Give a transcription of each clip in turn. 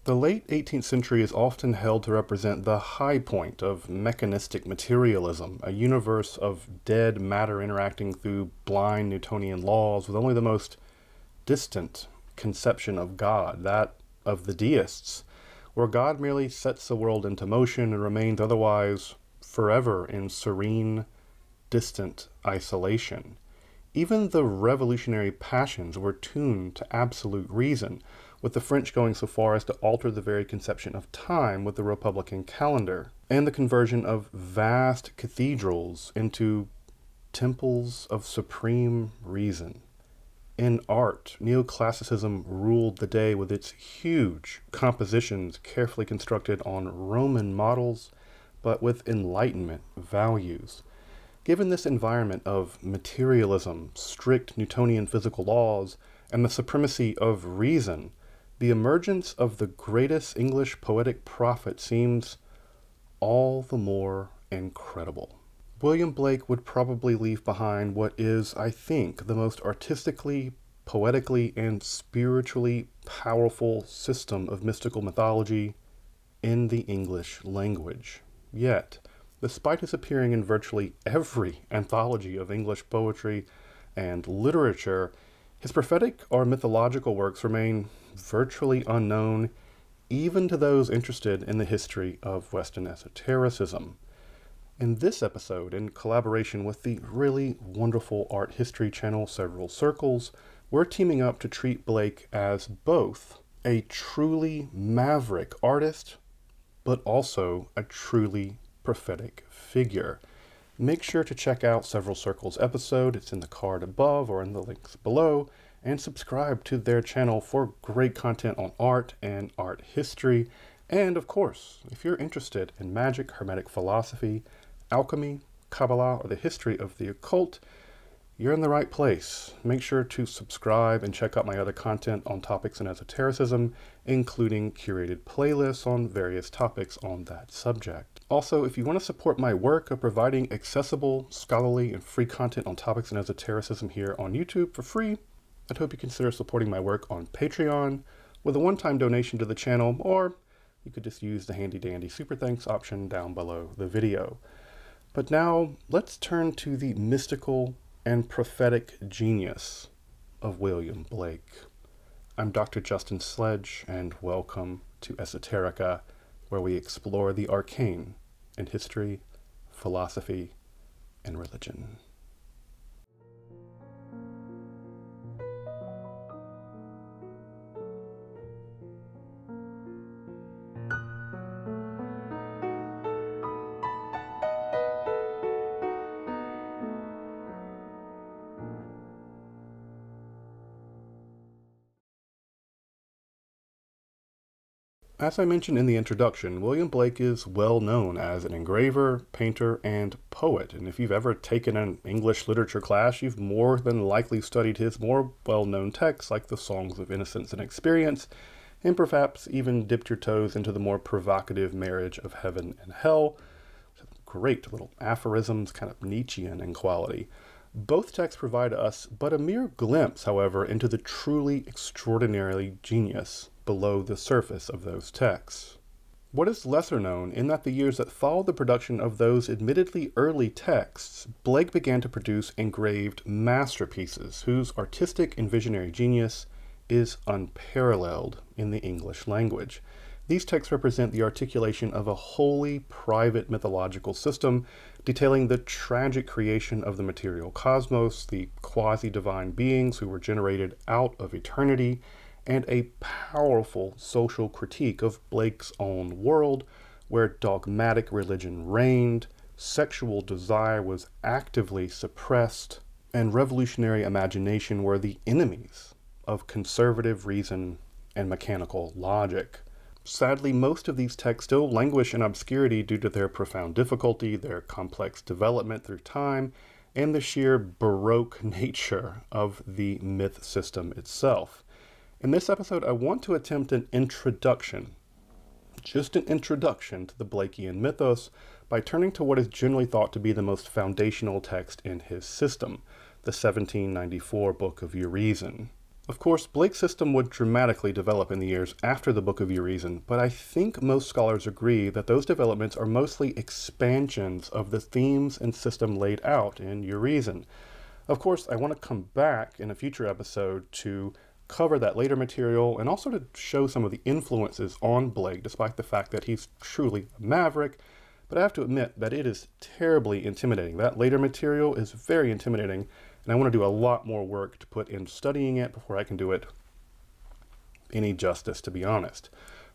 The late 18th century is often held to represent the high point of mechanistic materialism, a universe of dead matter interacting through blind Newtonian laws with only the most distant conception of God, that of the deists, where God merely sets the world into motion and remains otherwise forever in serene, distant isolation. Even the revolutionary passions were tuned to absolute reason, with the French going so far as to alter the very conception of time with the Republican calendar, and the conversion of vast cathedrals into temples of supreme reason. In art, neoclassicism ruled the day with its huge compositions carefully constructed on Roman models, but with Enlightenment values. Given this environment of materialism, strict Newtonian physical laws, and the supremacy of reason, the emergence of the greatest English poetic prophet seems all the more incredible. William Blake would probably leave behind what is, I think, the most artistically, poetically, and spiritually powerful system of mystical mythology in the English language. Yet, despite his appearing in virtually every anthology of English poetry and literature, his prophetic or mythological works remain virtually unknown even to those interested in the history of Western esotericism. In this episode, in collaboration with the really wonderful art history channel Several Circles, we're teaming up to treat Blake as both a truly maverick artist, but also a truly prophetic figure. Make sure to check out Several Circles episode. It's in the card above or in the links below, and subscribe to their channel for great content on art and art history. And of course, if you're interested in magic, hermetic philosophy, alchemy, Kabbalah, or the history of the occult, you're in the right place. Make sure to subscribe and check out my other content on topics in esotericism, including curated playlists on various topics on that subject. Also, if you want to support my work of providing accessible, scholarly, and free content on topics in esotericism here on YouTube for free, I'd hope you consider supporting my work on Patreon with a one-time donation to the channel, or you could just use the handy-dandy super thanks option down below the video. But now, let's turn to the mystical and prophetic genius of William Blake. I'm Dr. Justin Sledge, and welcome to Esoterica, where we explore the arcane in history, philosophy, and religion. As I mentioned in the introduction, William Blake is well known as an engraver, painter, and poet. And if you've ever taken an English literature class, you've more than likely studied his more well-known texts like the Songs of Innocence and Experience, and perhaps even dipped your toes into the more provocative Marriage of Heaven and Hell. Great little aphorisms, kind of Nietzschean in quality. Both texts provide us but a mere glimpse, however, into the truly extraordinary genius below the surface of those texts. What is lesser known in that the years that followed the production of those admittedly early texts, Blake began to produce engraved masterpieces whose artistic and visionary genius is unparalleled in the English language. These texts represent the articulation of a wholly private mythological system detailing the tragic creation of the material cosmos, the quasi-divine beings who were generated out of eternity, and a powerful social critique of Blake's own world, where dogmatic religion reigned, sexual desire was actively suppressed, and revolutionary imagination were the enemies of conservative reason and mechanical logic. Sadly, most of these texts still languish in obscurity due to their profound difficulty, their complex development through time, and the sheer Baroque nature of the myth system itself. In this episode, I want to attempt an introduction, just an introduction to the Blakean mythos, by turning to what is generally thought to be the most foundational text in his system, the 1794 Book of Urizen. Of course, Blake's system would dramatically develop in the years after the Book of Urizen, but I think most scholars agree that those developments are mostly expansions of the themes and system laid out in Urizen. Of course, I want to come back in a future episode to cover that later material and also to show some of the influences on Blake, despite the fact that he's truly a maverick. But I have to admit that it is terribly intimidating. That later material is very intimidating, and I want to do a lot more work to put in studying it before I can do it any justice, to be honest.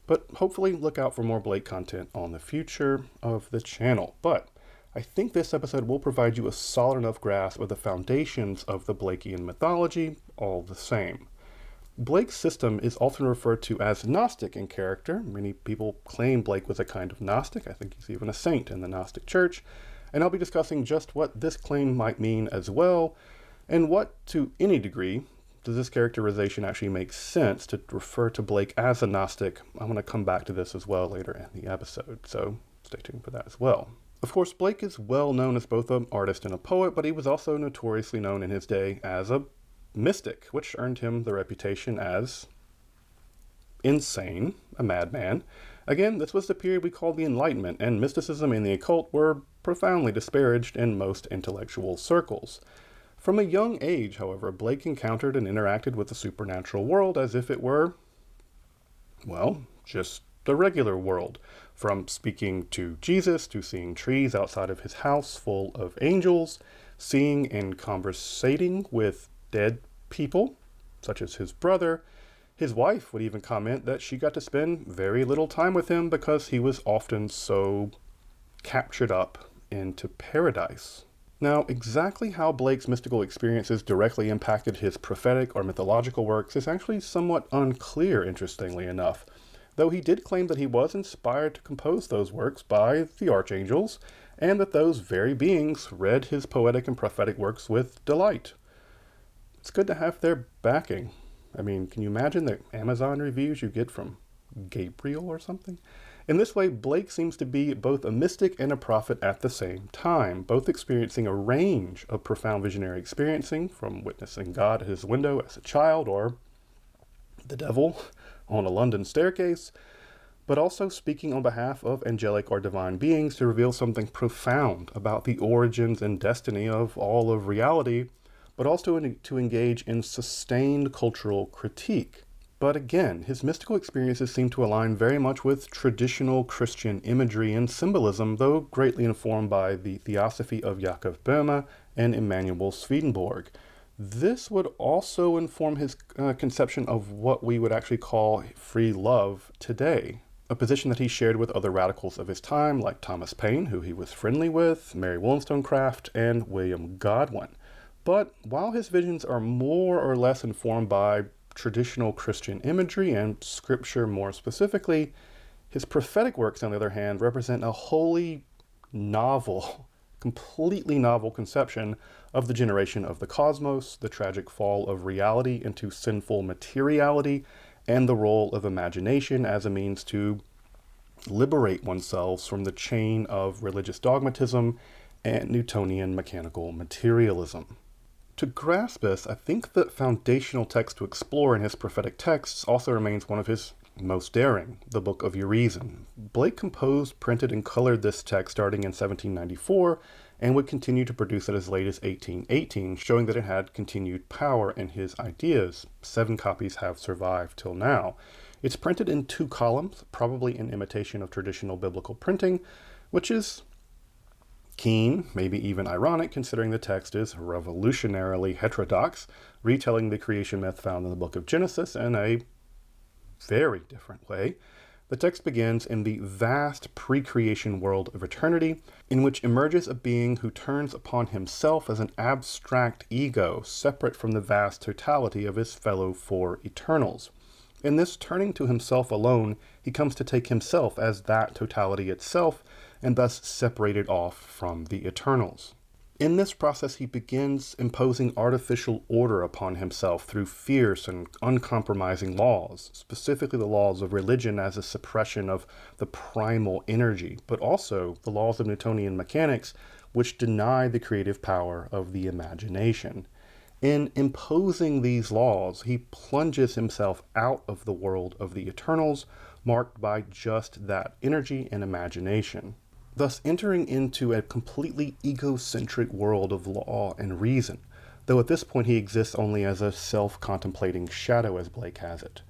But hopefully look out for more Blake content on the future of the channel. But I think this episode will provide you a solid enough grasp of the foundations of the Blakean mythology all the same. Blake's system is often referred to as Gnostic in character. Many people claim Blake was a kind of Gnostic. I think he's even a saint in the Gnostic Church. And I'll be discussing just what this claim might mean as well, and what, to any degree, does this characterization actually make sense to refer to Blake as a Gnostic. I'm going to come back to this as well later in the episode, so stay tuned for that as well. Of course, Blake is well known as both an artist and a poet, but he was also notoriously known in his day as a mystic, which earned him the reputation as insane, a madman. Again, this was the period we call the Enlightenment, and mysticism and the occult were profoundly disparaged in most intellectual circles. From a young age, however, Blake encountered and interacted with the supernatural world as if it were, well, just the regular world. From speaking to Jesus, to seeing trees outside of his house full of angels, seeing and conversating with dead people, such as his brother. His wife would even comment that she got to spend very little time with him because he was often so captured up into paradise. Now, exactly how Blake's mystical experiences directly impacted his prophetic or mythological works is actually somewhat unclear, interestingly enough, though he did claim that he was inspired to compose those works by the archangels, and that those very beings read his poetic and prophetic works with delight. It's good to have their backing. I mean, can you imagine the Amazon reviews you get from Gabriel or something? In this way, Blake seems to be both a mystic and a prophet at the same time, both experiencing a range of profound visionary experiencing, from witnessing God at his window as a child or the devil on a London staircase, but also speaking on behalf of angelic or divine beings to reveal something profound about the origins and destiny of all of reality, but also to engage in sustained cultural critique. But again, his mystical experiences seem to align very much with traditional Christian imagery and symbolism, though greatly informed by the theosophy of Jakob Boehme and Emanuel Swedenborg. This would also inform his conception of what we would actually call free love today, a position that he shared with other radicals of his time, like Thomas Paine, who he was friendly with, Mary Wollstonecraft, and William Godwin. But while his visions are more or less informed by traditional Christian imagery and scripture more specifically, his prophetic works, on the other hand, represent a wholly novel, completely novel conception of the generation of the cosmos, the tragic fall of reality into sinful materiality, and the role of imagination as a means to liberate oneself from the chain of religious dogmatism and Newtonian mechanical materialism. To grasp this, I think the foundational text to explore in his prophetic texts also remains one of his most daring, the Book of Urizen. Blake composed, printed, and colored this text starting in 1794, and would continue to produce it as late as 1818, showing that it had continued power in his ideas. 7 copies have survived till now. It's printed in 2 columns, probably in imitation of traditional biblical printing, which is keen, maybe even ironic, considering the text is revolutionarily heterodox, retelling the creation myth found in the book of Genesis in a very different way. The text begins in the vast pre-creation world of eternity, in which emerges a being who turns upon himself as an abstract ego, separate from the vast totality of his fellow 4 Eternals. In this turning to himself alone, he comes to take himself as that totality itself, and thus separated off from the Eternals. In this process, he begins imposing artificial order upon himself through fierce and uncompromising laws, specifically the laws of religion as a suppression of the primal energy, but also the laws of Newtonian mechanics, which deny the creative power of the imagination. In imposing these laws, he plunges himself out of the world of the Eternals, marked by just that energy and imagination, thus entering into a completely egocentric world of law and reason, though at this point he exists only as a self-contemplating shadow, as Blake has it.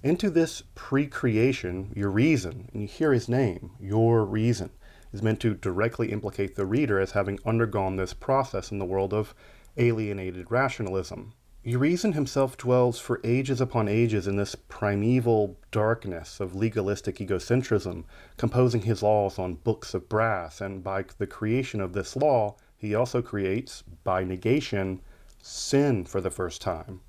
Into this pre-creation, Urizen, and you hear his name, Your Reason, is meant to directly implicate the reader as having undergone this process in the world of alienated rationalism. Urizen himself dwells for ages upon ages in this primeval darkness of legalistic egocentrism, composing his laws on books of brass, and by the creation of this law, he also creates, by negation, sin for the first time.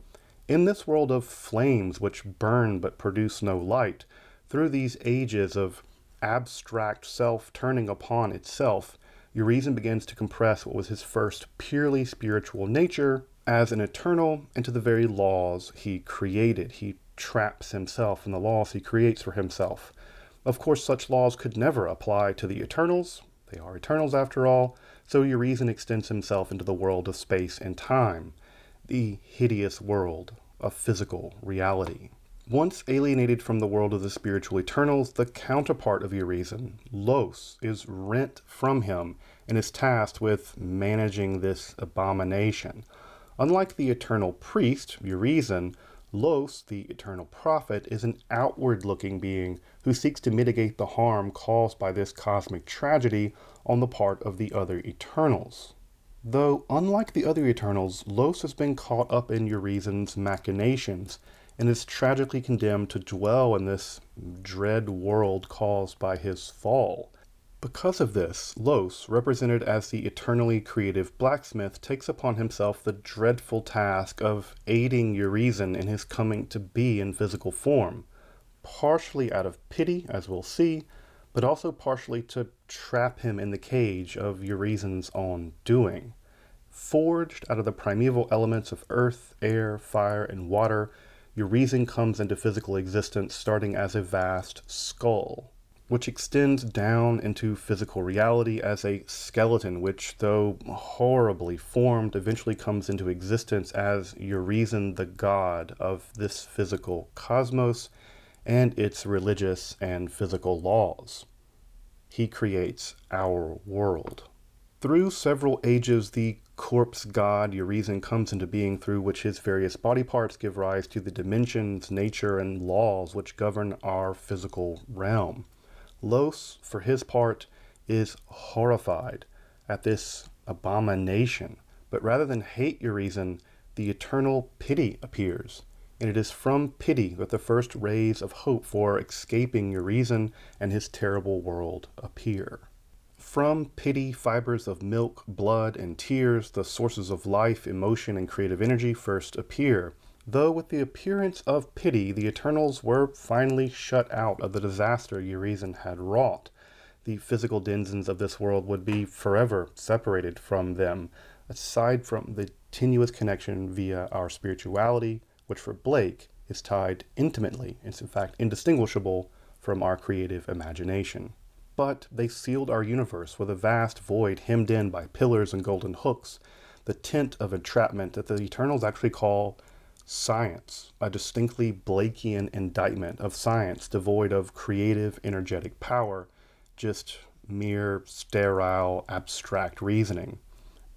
In this world of flames which burn but produce no light, through these ages of abstract self turning upon itself, Urizen begins to compress what was his first purely spiritual nature as an eternal into the very laws he created. He traps himself in the laws he creates for himself. Of course, such laws could never apply to the Eternals. They are Eternals after all, so Urizen extends himself into the world of space and time, the hideous world of physical reality. Once alienated from the world of the spiritual Eternals, the counterpart of Urizen, Los, is rent from him and is tasked with managing this abomination. Unlike the eternal priest, Urizen, Los, the eternal prophet, is an outward-looking being who seeks to mitigate the harm caused by this cosmic tragedy on the part of the other Eternals. Though, unlike the other Eternals, Los has been caught up in Urizen's machinations and is tragically condemned to dwell in this dread world caused by his fall. Because of this, Los, represented as the eternally creative blacksmith, takes upon himself the dreadful task of aiding Urizen in his coming to be in physical form, partially out of pity, as we'll see, but also partially to trap him in the cage of Urizen's own doing. Forged out of the primeval elements of earth, air, fire, and water, Urizen comes into physical existence starting as a vast skull, which extends down into physical reality as a skeleton which, though horribly formed, eventually comes into existence as Urizen, the god of this physical cosmos and its religious and physical laws. He creates our world. Through several ages, the corpse god Urizen comes into being, through which his various body parts give rise to the dimensions, nature, and laws which govern our physical realm. Los, for his part, is horrified at this abomination, but rather than hate Urizen, the eternal pity appears, and it is from pity that the first rays of hope for escaping Urizen and his terrible world appear. From pity, fibers of milk, blood, and tears, the sources of life, emotion, and creative energy first appear, though with the appearance of pity, the Eternals were finally shut out of the disaster Urizen had wrought. The physical denizens of this world would be forever separated from them, aside from the tenuous connection via our spirituality, which for Blake is tied intimately, it's in fact indistinguishable from our creative imagination. But they sealed our universe with a vast void hemmed in by pillars and golden hooks, the tent of entrapment that the Eternals actually call science, a distinctly Blakean indictment of science devoid of creative, energetic power, just mere sterile, abstract reasoning.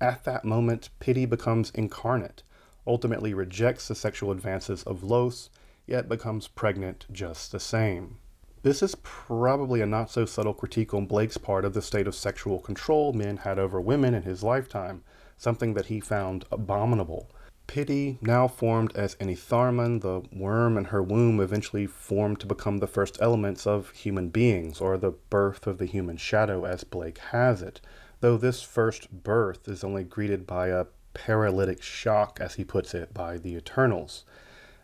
At that moment, pity becomes incarnate, ultimately rejects the sexual advances of Los, yet becomes pregnant just the same. This is probably a not so subtle critique on Blake's part of the state of sexual control men had over women in his lifetime, something that he found abominable. Pity, now formed as Enitharmon, the worm in her womb, eventually formed to become the first elements of human beings, or the birth of the human shadow as Blake has it, though this first birth is only greeted by a paralytic shock, as he puts it, by the Eternals.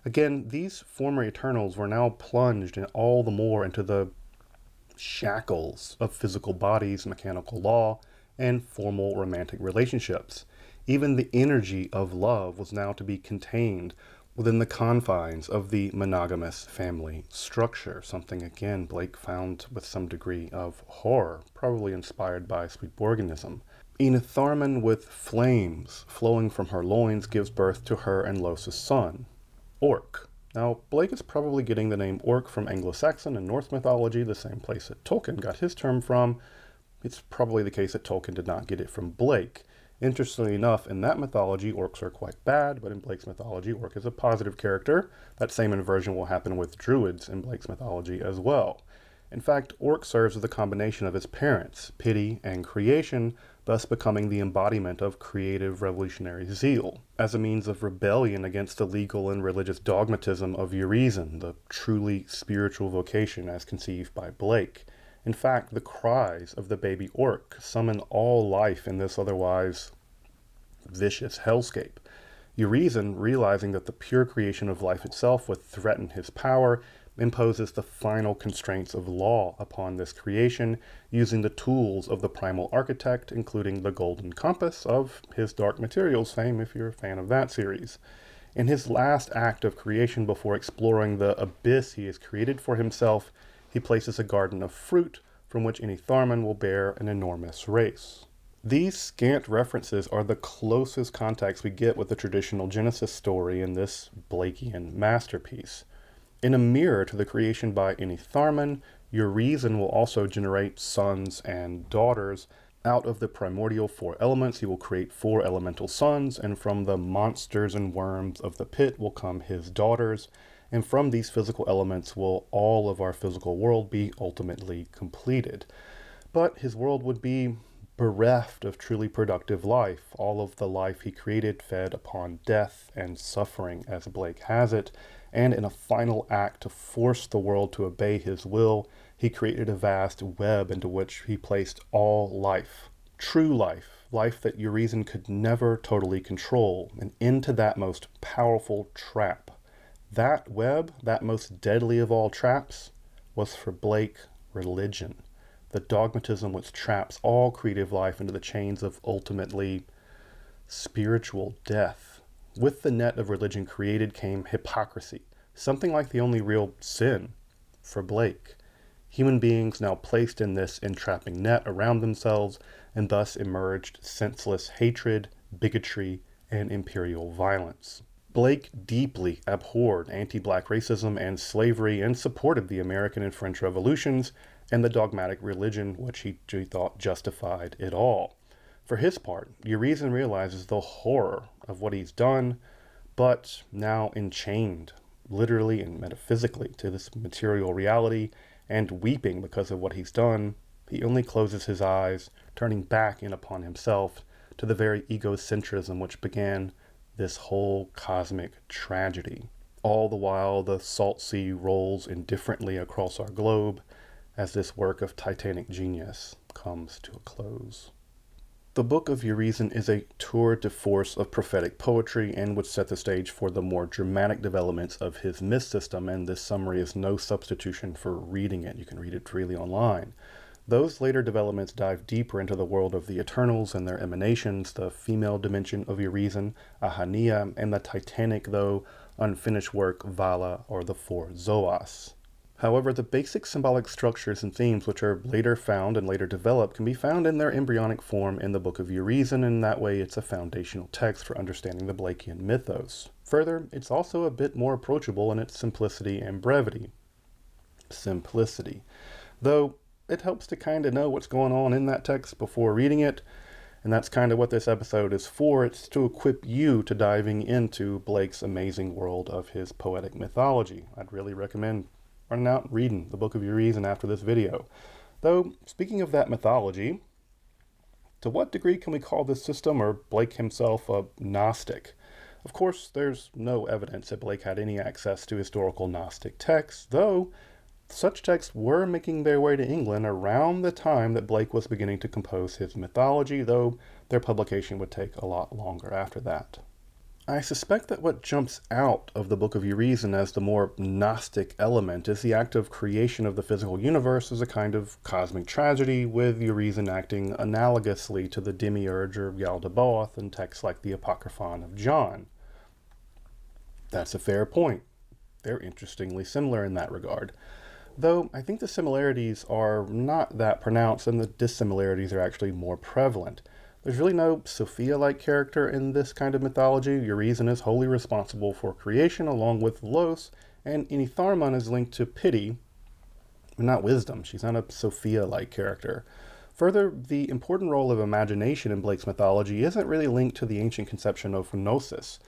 Again, these former Eternals were now plunged in all the more into the shackles of physical bodies, mechanical law, and formal romantic relationships. Even the energy of love was now to be contained within the confines of the monogamous family structure, something again Blake found with some degree of horror, probably inspired by Swedenborgianism. Enitharmon with flames flowing from her loins gives birth to her and Los's son, Orc. Now, Blake is probably getting the name Orc from Anglo-Saxon and Norse mythology, the same place that Tolkien got his term from. It's probably the case that Tolkien did not get it from Blake. Interestingly enough, in that mythology, orcs are quite bad, but in Blake's mythology, orc is a positive character. That same inversion will happen with druids in Blake's mythology as well. In fact, orc serves as a combination of his parents, pity and creation, thus becoming the embodiment of creative revolutionary zeal, as a means of rebellion against the legal and religious dogmatism of Urizen, the truly spiritual vocation as conceived by Blake. In fact, the cries of the baby orc summon all life in this otherwise vicious hellscape. Urizen, realizing that the pure creation of life itself would threaten his power, imposes the final constraints of law upon this creation, using the tools of the primal architect, including the golden compass of his Dark Materials fame, if you're a fan of that series. In his last act of creation before exploring the abyss he has created for himself, he places a garden of fruit from which Enitharmon will bear an enormous race. These scant references are the closest context we get with the traditional Genesis story in this Blakean masterpiece. In a mirror to the creation by Enitharmon, Urizen will also generate sons and daughters. Out of the primordial four elements, he will create four elemental sons, and from the monsters and worms of the pit will come his daughters. And from these physical elements will all of our physical world be ultimately completed. But his world would be bereft of truly productive life. All of the life he created fed upon death and suffering, as Blake has it. And in a final act to force the world to obey his will, he created a vast web into which he placed all life, true life, life that Urizen could never totally control, and into that most powerful trap. That web, that most deadly of all traps, was for Blake religion, the dogmatism which traps all creative life into the chains of ultimately spiritual death. With the net of religion created came hypocrisy, something like the only real sin for Blake. Human beings now placed in this entrapping net around themselves, and thus emerged senseless hatred, bigotry, and imperial violence. Blake deeply abhorred anti-black racism and slavery and supported the American and French revolutions and the dogmatic religion which he thought justified it all. For his part, Urizen realizes the horror of what he's done, but now enchained, literally and metaphysically, to this material reality, and weeping because of what he's done, he only closes his eyes, turning back in upon himself, to the very egocentrism which began this whole cosmic tragedy. All the while, the salt sea rolls indifferently across our globe as this work of titanic genius comes to a close. The Book of Urizen is a tour de force of prophetic poetry and would set the stage for the more dramatic developments of his myth system, and this summary is no substitution for reading it. You can read it freely online. Those later developments dive deeper into the world of the Eternals and their emanations, the female dimension of Urizen, Ahania, and the titanic, though unfinished work, Vala, or the Four Zoas. However, the basic symbolic structures and themes which are later found and later developed can be found in their embryonic form in the Book of Urizen, and that way it's a foundational text for understanding the Blakean mythos. Further, it's also a bit more approachable in its simplicity and brevity. Simplicity. Though it helps to kind of know what's going on in that text before reading it, and that's kind of what this episode is for. It's to equip you to diving into Blake's amazing world of his poetic mythology. I'd really recommend running out and reading the Book of Urizen after this video. Though, speaking of that mythology, to what degree can we call this system, or Blake himself, a Gnostic? Of course, there's no evidence that Blake had any access to historical Gnostic texts, though such texts were making their way to England around the time that Blake was beginning to compose his mythology, though their publication would take a lot longer after that. I suspect that what jumps out of the Book of Urizen as the more Gnostic element is the act of creation of the physical universe as a kind of cosmic tragedy, with Urizen acting analogously to the demiurge or Yaldabaoth in texts like the Apocryphon of John. That's a fair point. They're interestingly similar in that regard. Though I think the similarities are not that pronounced and the dissimilarities are actually more prevalent. There's really no Sophia-like character in this kind of mythology. Urizen is wholly responsible for creation along with Los, and Initharmon is linked to pity, but not wisdom. She's not a Sophia-like character. Further, the important role of imagination in Blake's mythology isn't really linked to the ancient conception of gnosis.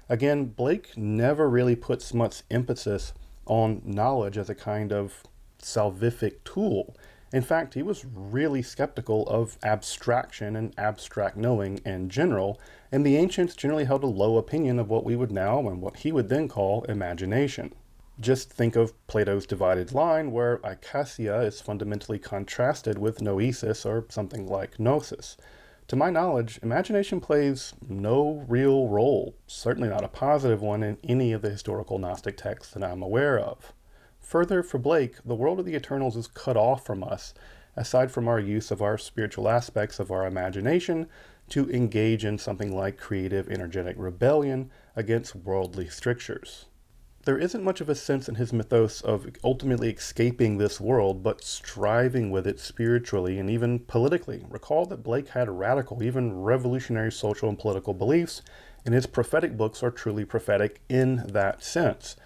Again, Blake never really puts much emphasis on knowledge as a kind of salvific tool. In fact, he was really skeptical of abstraction and abstract knowing in general, and the ancients generally held a low opinion of what we would now and what he would then call imagination. Just think of Plato's divided line, where aikasia is fundamentally contrasted with noesis or something like gnosis. To my knowledge, imagination plays no real role, certainly not a positive one, in any of the historical Gnostic texts that I'm aware of. Further, for Blake, the world of the Eternals is cut off from us, aside from our use of our spiritual aspects of our imagination to engage in something like creative, energetic rebellion against worldly strictures. There isn't much of a sense in his mythos of ultimately escaping this world, but striving with it spiritually and even politically. Recall that Blake had radical, even revolutionary social and political beliefs, and his prophetic books are truly prophetic in that sense.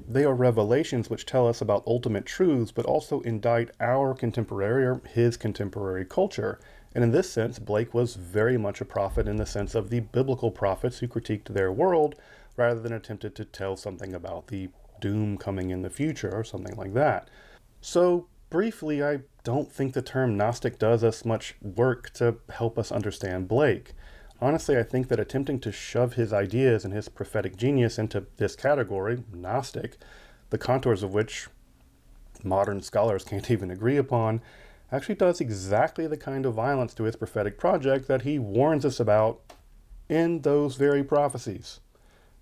They are revelations which tell us about ultimate truths, but also indict our contemporary or his contemporary culture. And in this sense, Blake was very much a prophet in the sense of the biblical prophets who critiqued their world, rather than attempted to tell something about the doom coming in the future or something like that. So, briefly, I don't think the term Gnostic does us much work to help us understand Blake. Honestly, I think that attempting to shove his ideas and his prophetic genius into this category, Gnostic, the contours of which modern scholars can't even agree upon, actually does exactly the kind of violence to his prophetic project that he warns us about in those very prophecies.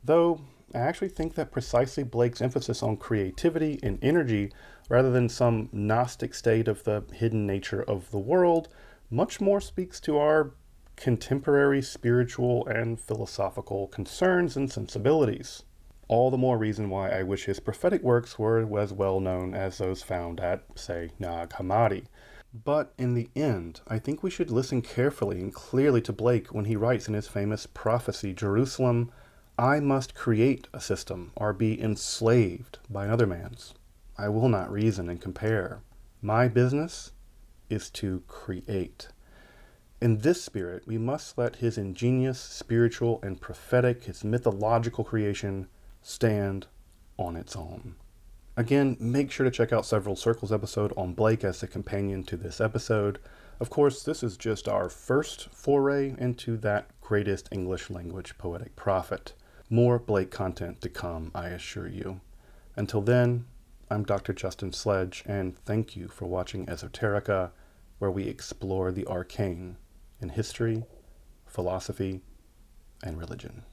Though, I actually think that precisely Blake's emphasis on creativity and energy, rather than some Gnostic state of the hidden nature of the world, much more speaks to our contemporary spiritual and philosophical concerns and sensibilities. All the more reason why I wish his prophetic works were as well known as those found at, say, Nag Hammadi. But in the end, I think we should listen carefully and clearly to Blake when he writes in his famous prophecy, Jerusalem, I must create a system or be enslaved by another man's. I will not reason and compare. My business is to create. In this spirit, we must let his ingenious, spiritual, and prophetic, his mythological creation, stand on its own. Again, make sure to check out Several Circles episode on Blake as the companion to this episode. Of course, this is just our first foray into that greatest English language poetic prophet. More Blake content to come, I assure you. Until then, I'm Dr. Justin Sledge, and thank you for watching Esoterica, where we explore the arcane in history, philosophy, and religion.